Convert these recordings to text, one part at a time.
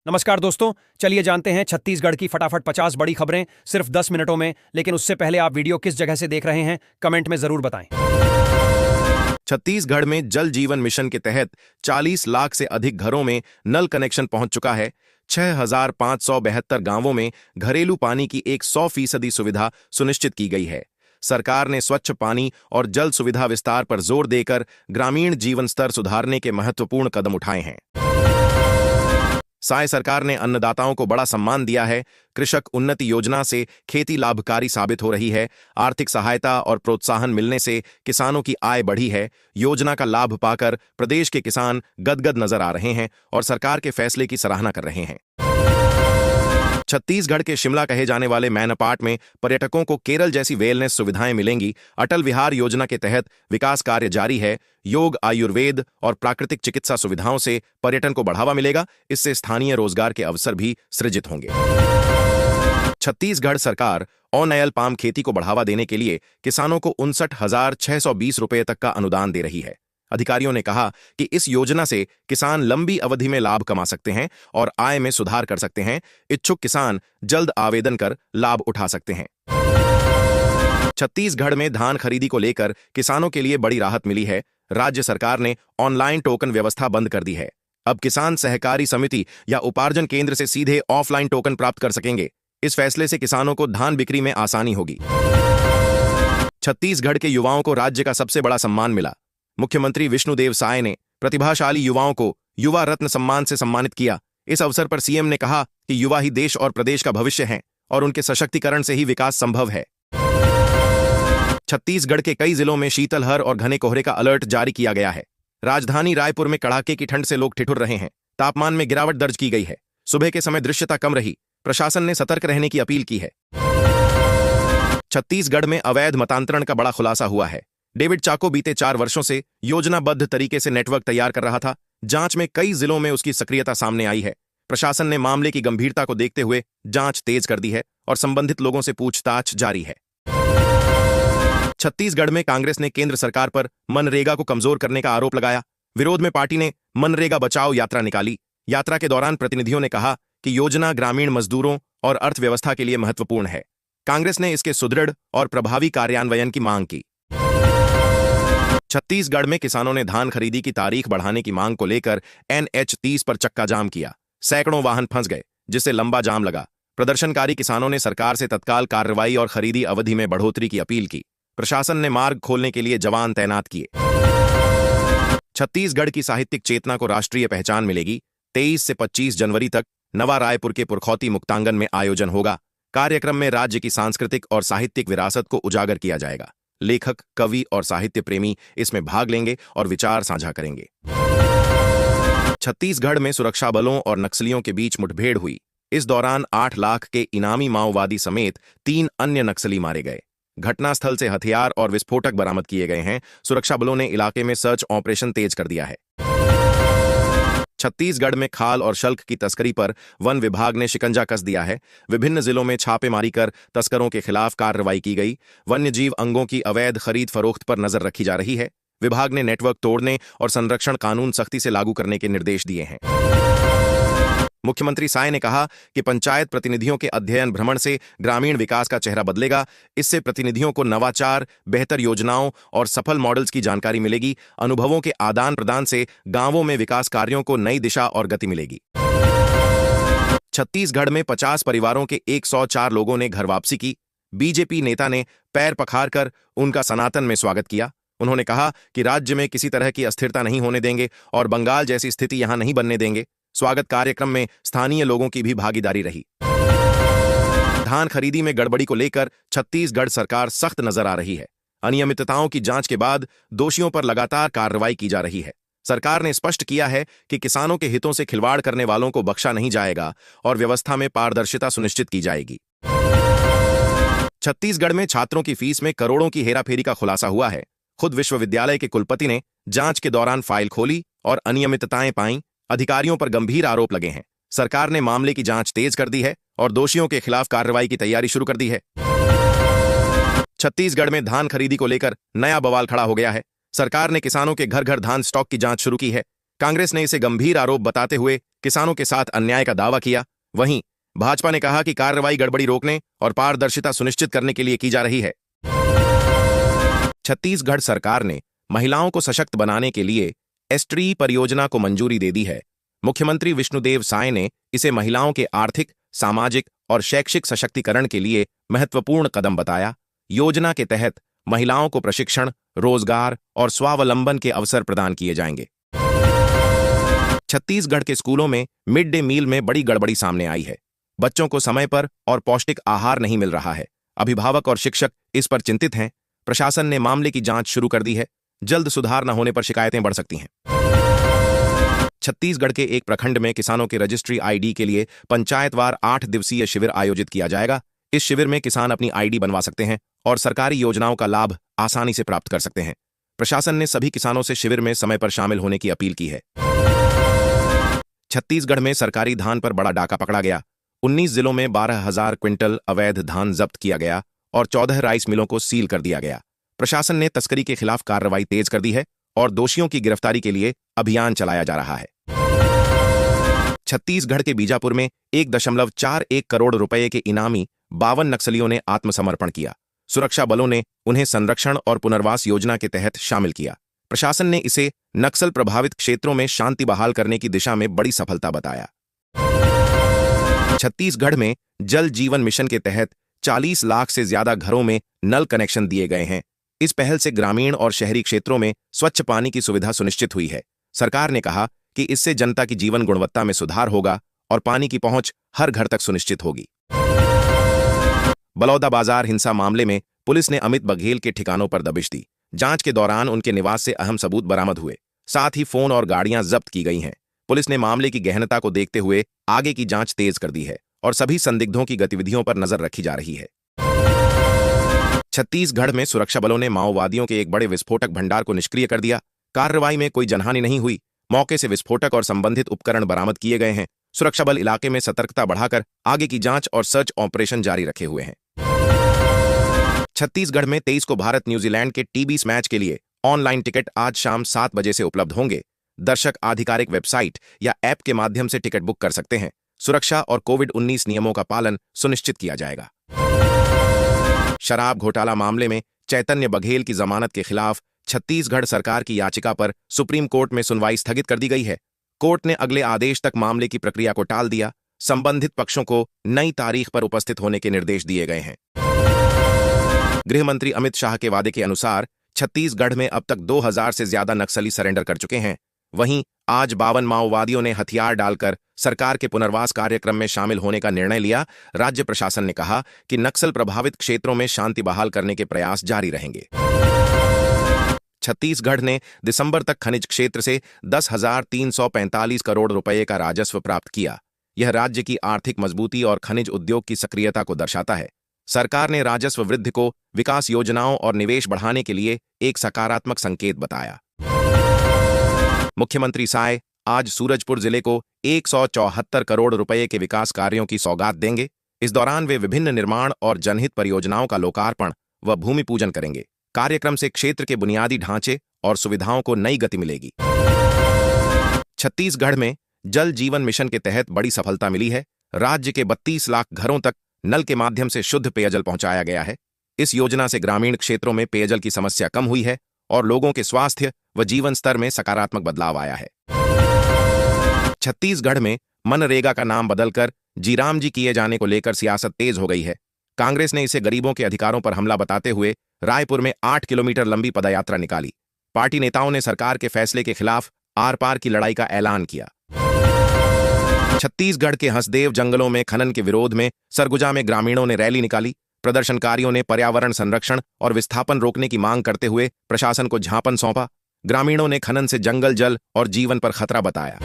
नमस्कार दोस्तों, चलिए जानते हैं छत्तीसगढ़ की फटाफट 50 बड़ी खबरें सिर्फ 10 मिनटों में। लेकिन उससे पहले आप वीडियो किस जगह से देख रहे हैं, कमेंट में जरूर बताएं। छत्तीसगढ़ में जल जीवन मिशन के तहत 40 लाख से अधिक घरों में नल कनेक्शन पहुंच चुका है। 6,572 गांवों में घरेलू पानी की 100% सुविधा सुनिश्चित की गई है। सरकार ने स्वच्छ पानी और जल सुविधा विस्तार पर जोर देकर ग्रामीण जीवन स्तर सुधारने के महत्वपूर्ण कदम उठाए हैं। साय सरकार ने अन्नदाताओं को बड़ा सम्मान दिया है। कृषक उन्नति योजना से खेती लाभकारी साबित हो रही है। आर्थिक सहायता और प्रोत्साहन मिलने से किसानों की आय बढ़ी है। योजना का लाभ पाकर प्रदेश के किसान गदगद नजर आ रहे हैं और सरकार के फैसले की सराहना कर रहे हैं। छत्तीसगढ़ के शिमला कहे जाने वाले मैनपाट में पर्यटकों को केरल जैसी वेलनेस सुविधाएं मिलेंगी। अटल विहार योजना के तहत विकास कार्य जारी है। योग, आयुर्वेद और प्राकृतिक चिकित्सा सुविधाओं से पर्यटन को बढ़ावा मिलेगा। इससे स्थानीय रोजगार के अवसर भी सृजित होंगे। छत्तीसगढ़ सरकार ऑन-ऑयल पाम खेती को बढ़ावा देने के लिए किसानों को 59,620 रुपये तक का अनुदान दे रही है। अधिकारियों ने कहा कि इस योजना से किसान लंबी अवधि में लाभ कमा सकते हैं और आय में सुधार कर सकते हैं। इच्छुक किसान जल्द आवेदन कर लाभ उठा सकते हैं। छत्तीसगढ़ में धान खरीदी को लेकर किसानों के लिए बड़ी राहत मिली है। राज्य सरकार ने ऑनलाइन टोकन व्यवस्था बंद कर दी है। अब किसान सहकारी समिति या उपार्जन केंद्र से सीधे ऑफलाइन टोकन प्राप्त कर सकेंगे। इस फैसले से किसानों को धान बिक्री में आसानी होगी। छत्तीसगढ़ के युवाओं को राज्य का सबसे बड़ा सम्मान मिला। मुख्यमंत्री विष्णुदेव साय ने प्रतिभाशाली युवाओं को युवा रत्न सम्मान से सम्मानित किया। इस अवसर पर सीएम ने कहा कि युवा ही देश और प्रदेश का भविष्य हैं और उनके सशक्तिकरण से ही विकास संभव है। छत्तीसगढ़ के कई जिलों में शीतलहर और घने कोहरे का अलर्ट जारी किया गया है। राजधानी रायपुर में कड़ाके की ठंड से लोग ठिठुर रहे हैं। तापमान में गिरावट दर्ज की गई है। सुबह के समय दृश्यता कम रही। प्रशासन ने सतर्क रहने की अपील की है। छत्तीसगढ़ में अवैध मतांतरण का बड़ा खुलासा हुआ है। डेविड चाको बीते 4 वर्षों से योजनाबद्ध तरीके से नेटवर्क तैयार कर रहा था। जांच में कई जिलों में उसकी सक्रियता सामने आई है। प्रशासन ने मामले की गंभीरता को देखते हुए जांच तेज कर दी है और संबंधित लोगों से पूछताछ जारी है। छत्तीसगढ़ में कांग्रेस ने केंद्र सरकार पर मनरेगा को कमजोर करने का आरोप लगाया। विरोध में पार्टी ने मनरेगा बचाओ यात्रा निकाली। यात्रा के दौरान प्रतिनिधियों ने कहा कि योजना ग्रामीण मजदूरों और अर्थव्यवस्था के लिए महत्वपूर्ण है। कांग्रेस ने इसके सुदृढ़ और प्रभावी कार्यान्वयन की मांग की। छत्तीसगढ़ में किसानों ने धान खरीदी की तारीख बढ़ाने की मांग को लेकर NH 30 पर चक्का जाम किया। सैकड़ों वाहन फंस गए, जिससे लंबा जाम लगा। प्रदर्शनकारी किसानों ने सरकार से तत्काल कार्रवाई और खरीदी अवधि में बढ़ोतरी की अपील की। प्रशासन ने मार्ग खोलने के लिए जवान तैनात किए। छत्तीसगढ़ की साहित्यिक चेतना को राष्ट्रीय पहचान मिलेगी। 23 से 25 जनवरी तक नवा रायपुर के पुरखौती मुक्तांगन में आयोजन होगा। कार्यक्रम में राज्य की सांस्कृतिक और साहित्यिक विरासत को उजागर किया जाएगा। लेखक, कवि और साहित्य प्रेमी इसमें भाग लेंगे और विचार साझा करेंगे। छत्तीसगढ़ में सुरक्षा बलों और नक्सलियों के बीच मुठभेड़ हुई। इस दौरान 8 लाख के इनामी माओवादी समेत 3 अन्य नक्सली मारे गए। घटनास्थल से हथियार और विस्फोटक बरामद किए गए हैं। सुरक्षा बलों ने इलाके में सर्च ऑपरेशन तेज कर दिया है। छत्तीसगढ़ में खाल और शल्क की तस्करी पर वन विभाग ने शिकंजा कस दिया है। विभिन्न जिलों में छापेमारी कर तस्करों के खिलाफ कार्रवाई की गई। वन्यजीव अंगों की अवैध खरीद फरोख्त पर नजर रखी जा रही है। विभाग ने नेटवर्क तोड़ने और संरक्षण कानून सख्ती से लागू करने के निर्देश दिए हैं। मुख्यमंत्री साय ने कहा कि पंचायत प्रतिनिधियों के अध्ययन भ्रमण से ग्रामीण विकास का चेहरा बदलेगा। इससे प्रतिनिधियों को नवाचार, बेहतर योजनाओं और सफल मॉडल्स की जानकारी मिलेगी। अनुभवों के आदान प्रदान से गांवों में विकास कार्यों को नई दिशा और गति मिलेगी। छत्तीसगढ़ में 50 परिवारों के 104 लोगों ने घर वापसी की। बीजेपी नेता ने पैर पखारकर उनका सनातन में स्वागत किया। उन्होंने कहा कि राज्य में किसी तरह की अस्थिरता नहीं होने देंगे और बंगाल जैसी स्थिति यहां नहीं बनने देंगे। स्वागत कार्यक्रम में स्थानीय लोगों की भी भागीदारी रही। धान खरीदी में गड़बड़ी को लेकर छत्तीसगढ़ सरकार सख्त नजर आ रही है। अनियमितताओं की जांच के बाद दोषियों पर लगातार कार्रवाई की जा रही है। सरकार ने स्पष्ट किया है कि किसानों के हितों से खिलवाड़ करने वालों को बख्शा नहीं जाएगा और व्यवस्था में पारदर्शिता सुनिश्चित की जाएगी। छत्तीसगढ़ में छात्रों की फीस में करोड़ों की हेराफेरी का खुलासा हुआ है। खुद विश्वविद्यालय के कुलपति ने जांच के दौरान फाइल खोली और अनियमितताएं पाईं। अधिकारियों पर गंभीर आरोप लगे हैं। सरकार ने मामले की जांच तेज कर दी है और दोषियों के खिलाफ कार्रवाई की तैयारी शुरू कर दी है। छत्तीसगढ़ में धान खरीदी को लेकर नया बवाल खड़ा हो गया है। सरकार ने किसानों के घर घर धान स्टॉक की जांच शुरू की है। कांग्रेस ने इसे गंभीर आरोप बताते हुए किसानों के साथ अन्याय का दावा किया। वहीं भाजपा ने कहा कि कार्रवाई गड़बड़ी रोकने और पारदर्शिता सुनिश्चित करने के लिए की जा रही है। छत्तीसगढ़ सरकार ने महिलाओं को सशक्त बनाने के लिए एस्ट्री परियोजना को मंजूरी दे दी है। मुख्यमंत्री विष्णुदेव साय ने इसे महिलाओं के आर्थिक, सामाजिक और शैक्षिक सशक्तिकरण के लिए महत्वपूर्ण कदम बताया। योजना के तहत महिलाओं को प्रशिक्षण, रोजगार और स्वावलंबन के अवसर प्रदान किए जाएंगे। छत्तीसगढ़ के स्कूलों में मिड डे मील में बड़ी गड़बड़ी सामने आई है। बच्चों को समय पर और पौष्टिक आहार नहीं मिल रहा है। अभिभावक और शिक्षक इस पर चिंतित हैं। प्रशासन ने मामले की जांच शुरू कर दी है। जल्द सुधार न होने पर शिकायतें बढ़ सकती हैं। छत्तीसगढ़ के एक प्रखंड में किसानों के रजिस्ट्री आईडी के लिए पंचायतवार 8 दिवसीय शिविर आयोजित किया जाएगा। इस शिविर में किसान अपनी आईडी बनवा सकते हैं और सरकारी योजनाओं का लाभ आसानी से प्राप्त कर सकते हैं। प्रशासन ने सभी किसानों से शिविर में समय पर शामिल होने की अपील की है। छत्तीसगढ़ में सरकारी धान पर बड़ा डाका पकड़ा गया। 19 जिलों में 12,000 क्विंटल अवैध धान जब्त किया गया और 14 राइस मिलों को सील कर दिया गया। प्रशासन ने तस्करी के खिलाफ कार्रवाई तेज कर दी है और दोषियों की गिरफ्तारी के लिए अभियान चलाया जा रहा है। छत्तीसगढ़ के बीजापुर में 1.41 करोड़ रुपए के इनामी 52 नक्सलियों ने आत्मसमर्पण किया। सुरक्षा बलों ने उन्हें संरक्षण और पुनर्वास योजना के तहत शामिल किया। प्रशासन ने इसे नक्सल प्रभावित क्षेत्रों में शांति बहाल करने की दिशा में बड़ी सफलता बताया। छत्तीसगढ़ में जल जीवन मिशन के तहत 40 लाख से ज्यादा घरों में नल कनेक्शन दिए गए हैं। इस पहल से ग्रामीण और शहरी क्षेत्रों में स्वच्छ पानी की सुविधा सुनिश्चित हुई है। सरकार ने कहा कि इससे जनता की जीवन गुणवत्ता में सुधार होगा और पानी की पहुंच हर घर तक सुनिश्चित होगी। बलौदाबाजार हिंसा मामले में पुलिस ने अमित बघेल के ठिकानों पर दबिश दी। जांच के दौरान उनके निवास से अहम सबूत बरामद हुए। साथ ही फोन और गाड़ियां जब्त की गई हैं। पुलिस ने मामले की गहनता को देखते हुए आगे की जांच तेज कर दी है और सभी संदिग्धों की गतिविधियों पर नजर रखी जा रही है। छत्तीसगढ़ में सुरक्षा बलों ने माओवादियों के एक बड़े विस्फोटक भंडार को निष्क्रिय कर दिया। कार्रवाई में कोई जनहानि नहीं हुई। मौके से विस्फोटक और संबंधित उपकरण बरामद किए गए हैं। सुरक्षा बल इलाके में सतर्कता बढ़ाकर आगे की जांच और सर्च ऑपरेशन जारी रखे हुए हैं। छत्तीसगढ़ में 23 को भारत न्यूजीलैंड के टी20 मैच के लिए ऑनलाइन टिकट आज शाम 7 बजे से उपलब्ध होंगे। दर्शक आधिकारिक वेबसाइट या ऐप के माध्यम से टिकट बुक कर सकते हैं। सुरक्षा और कोविड-19 नियमों का पालन सुनिश्चित किया जाएगा। शराब घोटाला मामले में चैतन्य बघेल की जमानत के खिलाफ छत्तीसगढ़ सरकार की याचिका पर सुप्रीम कोर्ट में सुनवाई स्थगित कर दी गई है। कोर्ट ने अगले आदेश तक मामले की प्रक्रिया को टाल दिया। संबंधित पक्षों को नई तारीख पर उपस्थित होने के निर्देश दिए गए हैं। गृह मंत्री अमित शाह के वादे के अनुसार छत्तीसगढ़ में अब तक 2000 से ज्यादा नक्सली सरेंडर कर चुके हैं। वहीं आज 52 माओवादियों ने हथियार डालकर सरकार के पुनर्वास कार्यक्रम में शामिल होने का निर्णय लिया। राज्य प्रशासन ने कहा कि नक्सल प्रभावित क्षेत्रों में शांति बहाल करने के प्रयास जारी रहेंगे। छत्तीसगढ़ ने दिसंबर तक खनिज क्षेत्र से 10,345 करोड़ रुपए का राजस्व प्राप्त किया। यह राज्य की आर्थिक मजबूती और खनिज उद्योग की सक्रियता को दर्शाता है। सरकार ने राजस्व वृद्धि को विकास योजनाओं और निवेश बढ़ाने के लिए एक सकारात्मक संकेत बताया। मुख्यमंत्री साय आज सूरजपुर जिले को 174 करोड़ रुपए के विकास कार्यों की सौगात देंगे। इस दौरान वे विभिन्न निर्माण और जनहित परियोजनाओं का लोकार्पण व भूमि पूजन करेंगे। कार्यक्रम से क्षेत्र के बुनियादी ढांचे और सुविधाओं को नई गति मिलेगी। छत्तीसगढ़ में जल जीवन मिशन के तहत बड़ी सफलता मिली है। राज्य के 32 लाख घरों तक नल के माध्यम से शुद्ध पेयजल पहुंचाया गया है। इस योजना से ग्रामीण क्षेत्रों में पेयजल की समस्या कम हुई है और लोगों के स्वास्थ्य व जीवन स्तर में सकारात्मक बदलाव आया है। छत्तीसगढ़ में मनरेगा का नाम बदलकर जीराम जी किए जाने को लेकर सियासत तेज हो गई है। कांग्रेस ने इसे गरीबों के अधिकारों पर हमला बताते हुए रायपुर में 8 किलोमीटर लंबी पदयात्रा निकाली। पार्टी नेताओं ने सरकार के फैसले के खिलाफ आर पार की लड़ाई का ऐलान किया। छत्तीसगढ़ के हंसदेव जंगलों में खनन के विरोध में सरगुजा में ग्रामीणों ने रैली निकाली। प्रदर्शनकारियों ने पर्यावरण संरक्षण और विस्थापन रोकने की मांग करते हुए प्रशासन को ज्ञापन सौंपा। ग्रामीणों ने खनन से जंगल, जल और जीवन पर खतरा बताया।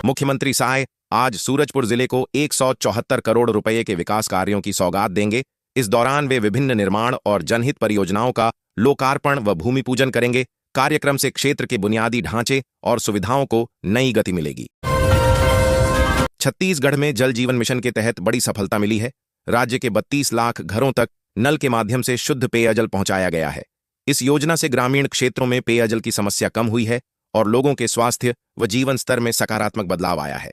मुख्यमंत्री साय आज सूरजपुर जिले को 174 करोड़ रुपए के विकास कार्यों की सौगात देंगे। इस दौरान वे विभिन्न निर्माण और जनहित परियोजनाओं का लोकार्पण व भूमि पूजन करेंगे। कार्यक्रम से क्षेत्र के बुनियादी ढांचे और सुविधाओं को नई गति मिलेगी। छत्तीसगढ़ में जल जीवन मिशन के तहत बड़ी सफलता मिली है। राज्य के 32 लाख घरों तक नल के माध्यम से शुद्ध पेयजल पहुंचाया गया है। इस योजना से ग्रामीण क्षेत्रों में पेयजल की समस्या कम हुई है और लोगों के स्वास्थ्य व जीवन स्तर में सकारात्मक बदलाव आया है।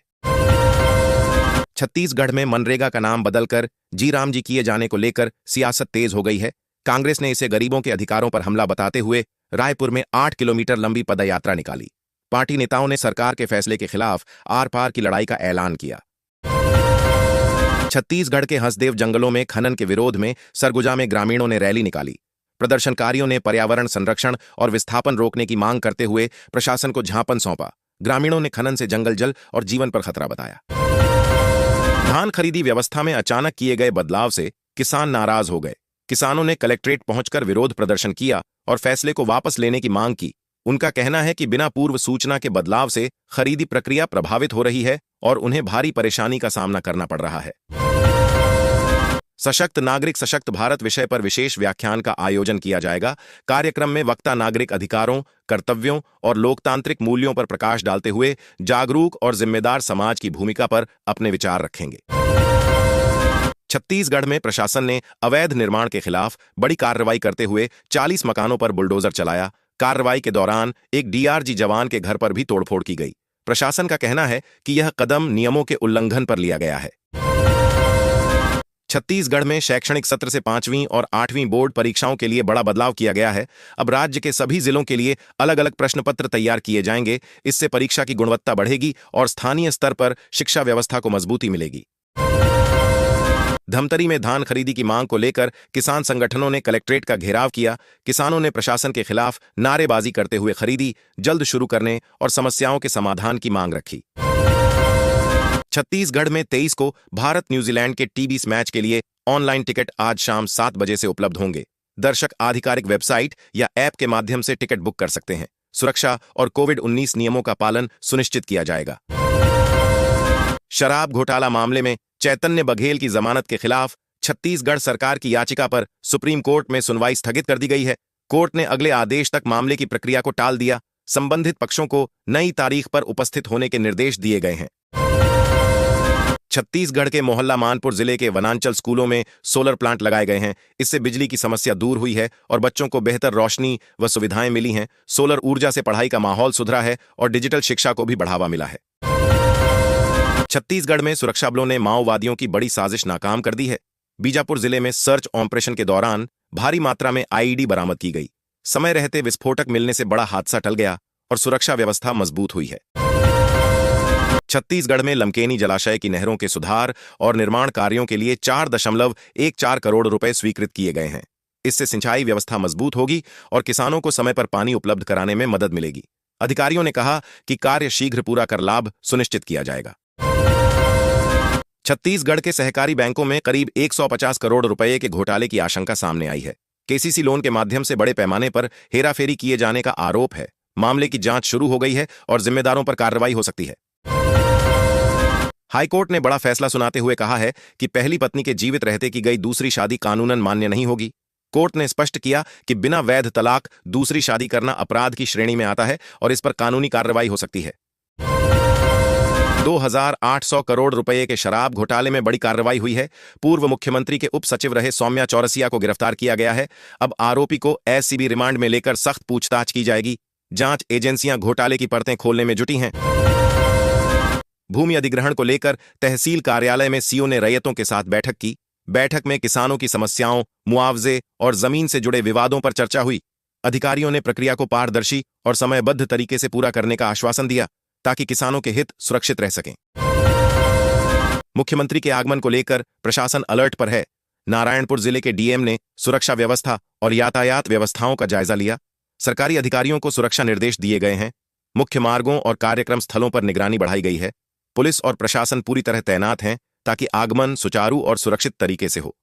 छत्तीसगढ़ में मनरेगा का नाम बदलकर जी राम जी किए जाने को लेकर सियासत तेज हो गई है। कांग्रेस ने इसे गरीबों के अधिकारों पर हमला बताते हुए रायपुर में 8 किलोमीटर लंबी पदयात्रा निकाली। पार्टी नेताओं ने सरकार के फैसले के खिलाफ आर पार की लड़ाई का ऐलान किया। छत्तीसगढ़ के हंसदेव जंगलों में खनन के विरोध में सरगुजा में ग्रामीणों ने रैली निकाली। प्रदर्शनकारियों ने पर्यावरण संरक्षण और विस्थापन रोकने की मांग करते हुए प्रशासन को ज्ञापन सौंपा। ग्रामीणों ने खनन से जंगल जल और जीवन पर खतरा बताया। धान खरीदी व्यवस्था में अचानक किए गए बदलाव से किसान नाराज हो गए। किसानों ने कलेक्ट्रेट पहुंचकर विरोध प्रदर्शन किया और फैसले को वापस लेने की मांग की। उनका कहना है कि बिना पूर्व सूचना के बदलाव से खरीदी प्रक्रिया प्रभावित हो रही है और उन्हें भारी परेशानी का सामना करना पड़ रहा है। सशक्त नागरिक सशक्त भारत विषय पर विशेष व्याख्यान का आयोजन किया जाएगा। कार्यक्रम में वक्ता नागरिक अधिकारों, कर्तव्यों और लोकतांत्रिक मूल्यों पर प्रकाश डालते हुए जागरूक और जिम्मेदार समाज की भूमिका पर अपने विचार रखेंगे। छत्तीसगढ़ में प्रशासन ने अवैध निर्माण के खिलाफ बड़ी कार्रवाई करते हुए 40 मकानों पर बुलडोजर चलाया। कार्रवाई के दौरान एक डीआरजी जवान के घर पर भी तोड़फोड़ की गई। प्रशासन का कहना है कि यह कदम नियमों के उल्लंघन पर लिया गया है। छत्तीसगढ़ में शैक्षणिक सत्र से 5वीं और 8वीं बोर्ड परीक्षाओं के लिए बड़ा बदलाव किया गया है। अब राज्य के सभी जिलों के लिए अलग अलग प्रश्न पत्र तैयार किए जाएंगे। इससे परीक्षा की गुणवत्ता बढ़ेगी और स्थानीय स्तर पर शिक्षा व्यवस्था को मजबूती मिलेगी। धमतरी में धान खरीदी की मांग को लेकर किसान संगठनों ने कलेक्ट्रेट का घेराव किया। किसानों ने प्रशासन के खिलाफ नारेबाजी करते हुए खरीदी जल्द शुरू करने और समस्याओं के समाधान की मांग रखी। छत्तीसगढ़ में 23 को भारत न्यूजीलैंड के टी20 मैच के लिए ऑनलाइन टिकट आज शाम 7 बजे से उपलब्ध होंगे। दर्शक आधिकारिक वेबसाइट या ऐप के माध्यम से टिकट बुक कर सकते हैं। सुरक्षा और कोविड-19 नियमों का पालन सुनिश्चित किया जाएगा। शराब घोटाला मामले में चैतन्य बघेल की जमानत के खिलाफ छत्तीसगढ़ सरकार की याचिका पर सुप्रीम कोर्ट में सुनवाई स्थगित कर दी गई है। कोर्ट ने अगले आदेश तक मामले की प्रक्रिया को टाल दिया। संबंधित पक्षों को नई तारीख पर उपस्थित होने के निर्देश दिए गए हैं। छत्तीसगढ़ के मोहल्ला मानपुर जिले के वनांचल स्कूलों में सोलर प्लांट लगाए गए हैं। इससे बिजली की समस्या दूर हुई है और बच्चों को बेहतर रोशनी व सुविधाएं मिली हैं। सोलर ऊर्जा से पढ़ाई का माहौल सुधरा है और डिजिटल शिक्षा को भी बढ़ावा मिला है। छत्तीसगढ़ में सुरक्षा बलों ने माओवादियों की बड़ी साजिश नाकाम कर दी है। बीजापुर जिले में सर्च ऑपरेशन के दौरान भारी मात्रा में आईईडी बरामद की गई। समय रहते विस्फोटक मिलने से बड़ा हादसा टल गया और सुरक्षा व्यवस्था मजबूत हुई है। छत्तीसगढ़ में लमकेनी जलाशय की नहरों के सुधार और निर्माण कार्यों के लिए 4.14 करोड़ रुपए स्वीकृत किए गए हैं। इससे सिंचाई व्यवस्था मजबूत होगी और किसानों को समय पर पानी उपलब्ध कराने में मदद मिलेगी। अधिकारियों ने कहा कि कार्य शीघ्र पूरा कर लाभ सुनिश्चित किया जाएगा। छत्तीसगढ़ के सहकारी बैंकों में करीब 150 करोड़ रुपए के घोटाले की आशंका सामने आई है। केसीसी लोन के माध्यम से बड़े पैमाने पर हेराफेरी किए जाने का आरोप है। मामले की जांच शुरू हो गई है और जिम्मेदारों पर कार्रवाई हो सकती है। हाईकोर्ट ने बड़ा फैसला सुनाते हुए कहा है कि पहली पत्नी के जीवित रहते की गई दूसरी शादी कानूनन मान्य नहीं होगी। कोर्ट ने स्पष्ट किया कि बिना वैध तलाक दूसरी शादी करना अपराध की श्रेणी में आता है और इस पर कानूनी कार्रवाई हो सकती है। 2800 करोड़ रुपए के शराब घोटाले में बड़ी कार्रवाई हुई है। पूर्व मुख्यमंत्री के उप सचिव रहे सौम्या चौरसिया को गिरफ्तार किया गया है। अब आरोपी को एससीबी रिमांड में लेकर सख्त पूछताछ की जाएगी। जांच एजेंसियां घोटाले की परतें खोलने में जुटी हैं। भूमि अधिग्रहण को लेकर तहसील कार्यालय में सीओ ने रैयतों के साथ बैठक की। बैठक में किसानों की समस्याओं, मुआवजे और जमीन से जुड़े विवादों पर चर्चा हुई। अधिकारियों ने प्रक्रिया को पारदर्शी और समयबद्ध तरीके से पूरा करने का आश्वासन दिया ताकि किसानों के हित सुरक्षित रह सकें। मुख्यमंत्री के आगमन को लेकर प्रशासन अलर्ट पर है। नारायणपुर जिले के डीएम ने सुरक्षा व्यवस्था और यातायात व्यवस्थाओं का जायजा लिया। सरकारी अधिकारियों को सुरक्षा निर्देश दिए गए हैं। मुख्य मार्गों और कार्यक्रम स्थलों पर निगरानी बढ़ाई गई है। पुलिस और प्रशासन पूरी तरह तैनात हैं ताकि आगमन सुचारू और सुरक्षित तरीके से हो।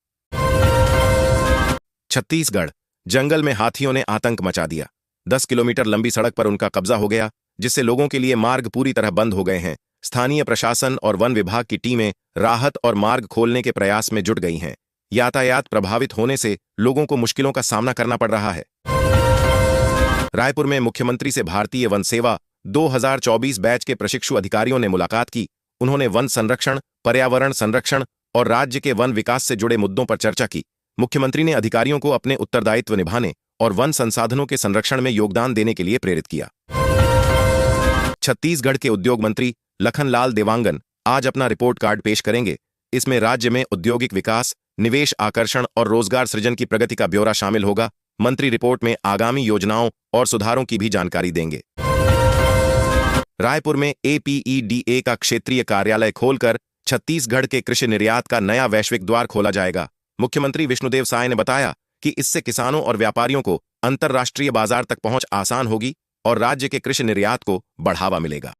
छत्तीसगढ़ जंगल में हाथियों ने आतंक मचा दिया। 10 किलोमीटर लंबी सड़क पर उनका कब्जा हो गया, जिससे लोगों के लिए मार्ग पूरी तरह बंद हो गए हैं। स्थानीय प्रशासन और वन विभाग की टीमें राहत और मार्ग खोलने के प्रयास में जुट गई हैं। यातायात प्रभावित होने से लोगों को मुश्किलों का सामना करना पड़ रहा है। रायपुर में मुख्यमंत्री से भारतीय वन सेवा 2024 बैच के प्रशिक्षु अधिकारियों ने मुलाकात की। उन्होंने वन संरक्षण, पर्यावरण संरक्षण और राज्य के वन विकास से जुड़े मुद्दों पर चर्चा की। मुख्यमंत्री ने अधिकारियों को अपने उत्तरदायित्व निभाने और वन संसाधनों के संरक्षण में योगदान देने के लिए प्रेरित किया। छत्तीसगढ़ के उद्योग मंत्री लखनलाल देवांगन आज अपना रिपोर्ट कार्ड पेश करेंगे। इसमें राज्य में औद्योगिक विकास, निवेश आकर्षण और रोजगार सृजन की प्रगति का ब्यौरा शामिल होगा। मंत्री रिपोर्ट में आगामी योजनाओं और सुधारों की भी जानकारी देंगे। रायपुर में APEDA का क्षेत्रीय कार्यालय खोलकर छत्तीसगढ़ के कृषि निर्यात का नया वैश्विक द्वार खोला जाएगा। मुख्यमंत्री विष्णुदेव साय ने बताया कि इससे किसानों और व्यापारियों को अंतर्राष्ट्रीय बाजार तक पहुंच आसान होगी और राज्य के कृषि निर्यात को बढ़ावा मिलेगा।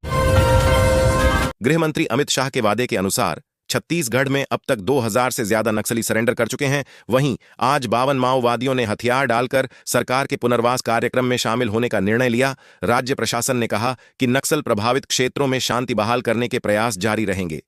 गृह मंत्री अमित शाह के वादे के अनुसार छत्तीसगढ़ में अब तक 2000 से ज्यादा नक्सली सरेंडर कर चुके हैं। वहीं आज 52 माओवादियों ने हथियार डालकर सरकार के पुनर्वास कार्यक्रम में शामिल होने का निर्णय लिया। राज्य प्रशासन ने कहा कि नक्सल प्रभावित क्षेत्रों में शांति बहाल करने के प्रयास जारी रहेंगे।